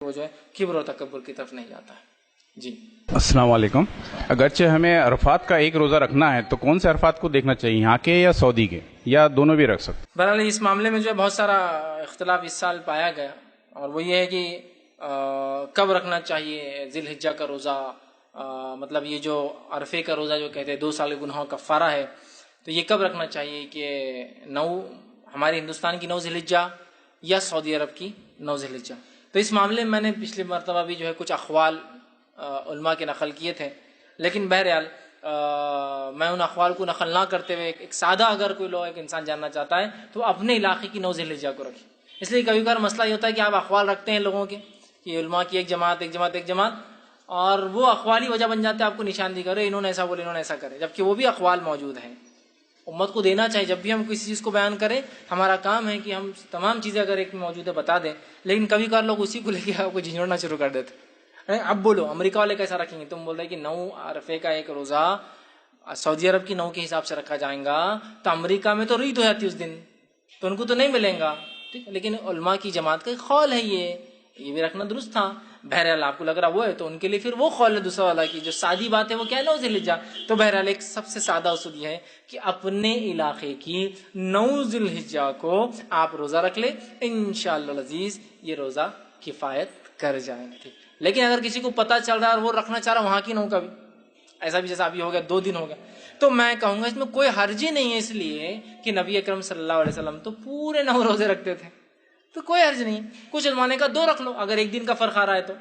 وہ جو ہے کبر اور تکبر کی طرف نہیں جاتا ہے. جی السلام علیکم. اگرچہ ہمیں عرفات کا ایک روزہ رکھنا ہے تو کون سے عرفات کو دیکھنا چاہیے, یہاں کے یا سعودی کے, یا دونوں بھی رکھ سکتے؟ بہرحال اس معاملے میں جو ہے بہت سارا اختلاف اس سال پایا گیا, اور وہ یہ ہے کہ کب رکھنا چاہیے ذی الحجہ کا روزہ. مطلب یہ جو عرفے کا روزہ جو کہتے ہیں 2 سال کے گناہوں کا کفارہ ہے, تو یہ کب رکھنا چاہیے کہ 9 ہمارے ہندوستان کی 9 ذی الحجہ یا سعودی عرب کی 9 ذی الحجہ. تو اس معاملے میں نے پچھلی مرتبہ بھی جو ہے کچھ اقوال علماء کے نقل کیے تھے, لیکن بہرحال میں ان اقوال کو نقل نہ کرتے ہوئے ایک سادہ اگر کوئی لوگ ایک انسان جاننا چاہتا ہے تو اپنے علاقے کی 9 ذی الحجہ کو رکھے. اس لیے کبھی کبھار مسئلہ یہ ہوتا ہے کہ آپ اقوال رکھتے ہیں لوگوں کے کہ علماء کی ایک جماعت, اور وہ اقوالی وجہ بن جاتے ہیں آپ کو نشاندہی کرے انہوں نے ایسا بولے انہوں نے ایسا کرے, جبکہ وہ بھی اقوال موجود ہیں. امت کو دینا چاہیے جب بھی ہم کسی چیز کو بیان کریں, ہمارا کام ہے کہ ہم تمام چیزیں اگر ایک موجود ہے بتا دیں, لیکن کبھی کبھار لوگ اسی کو لے کے آپ کو جھنجھوڑنا شروع کر دیتے. اب بولو امریکہ والے کیسا رکھیں گے, تم بول رہے کہ 9 عرفے کا ایک روزہ سعودی عرب کی 9 کے حساب سے رکھا جائیں گا, تو امریکہ میں تو عید ہو جاتی اس دن, تو ان کو تو نہیں ملیں گا. ٹھیک ہے, لیکن علماء کی جماعت کا ایک قول ہے یہ بھی رکھنا درست تھا. بہرحال آپ کو لگ رہا وہ ہے تو ان کے لیے پھر وہ قول ہے دوسرا والا کی جو سادی بات ہے وہ کیا ہے 9 ذی الحجہ. تو بہرحال ایک سب سے سادہ اصول یہ ہے کہ اپنے علاقے کی 9 ذی الحجہ کو آپ روزہ رکھ لیں, انشاءاللہ العزیز یہ روزہ کفایت کر جائیں گے. لیکن اگر کسی کو پتہ چل رہا ہے اور وہ رکھنا چاہ رہا ہے وہاں کی 9 کا بھی, ایسا بھی جیسا ابھی ہو گیا 2 دن ہو گیا, تو میں کہوں گا اس میں کوئی حرج ہی نہیں ہے, اس لیے کہ نبی اکرم صلی اللہ علیہ وسلم تو پورے 9 روزے رکھتے تھے, تو کوئی حرج نہیں. کچھ علماء نے کہا 2 رکھ لو اگر ایک دن کا فرق آ رہا ہے تو,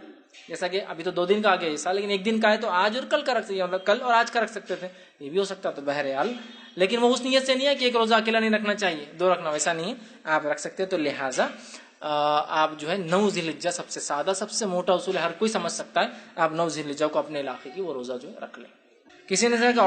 جیسا کہ ابھی تو 2 دن کا آ گیا ایسا, لیکن ایک دن کا ہے تو آج اور کل کا رکھ سکتے, مطلب کل اور آج کا رکھ سکتے تھے, یہ بھی ہو سکتا. تو بہرحال لیکن وہ اس نیت سے نہیں ہے کہ ایک روزہ اکیلا نہیں رکھنا چاہیے 2 رکھنا, ویسا نہیں ہے, آپ رکھ سکتے. تو لہٰذا آپ جو ہے 9 ذی الحجہ سب سے سادہ سب سے موٹا اصول ہے, ہر کوئی سمجھ سکتا ہے. آپ 9 ذی الحجہ کو اپنے علاقے کی وہ روزہ جو ہے رکھ لیں. کسی نے کہا کہ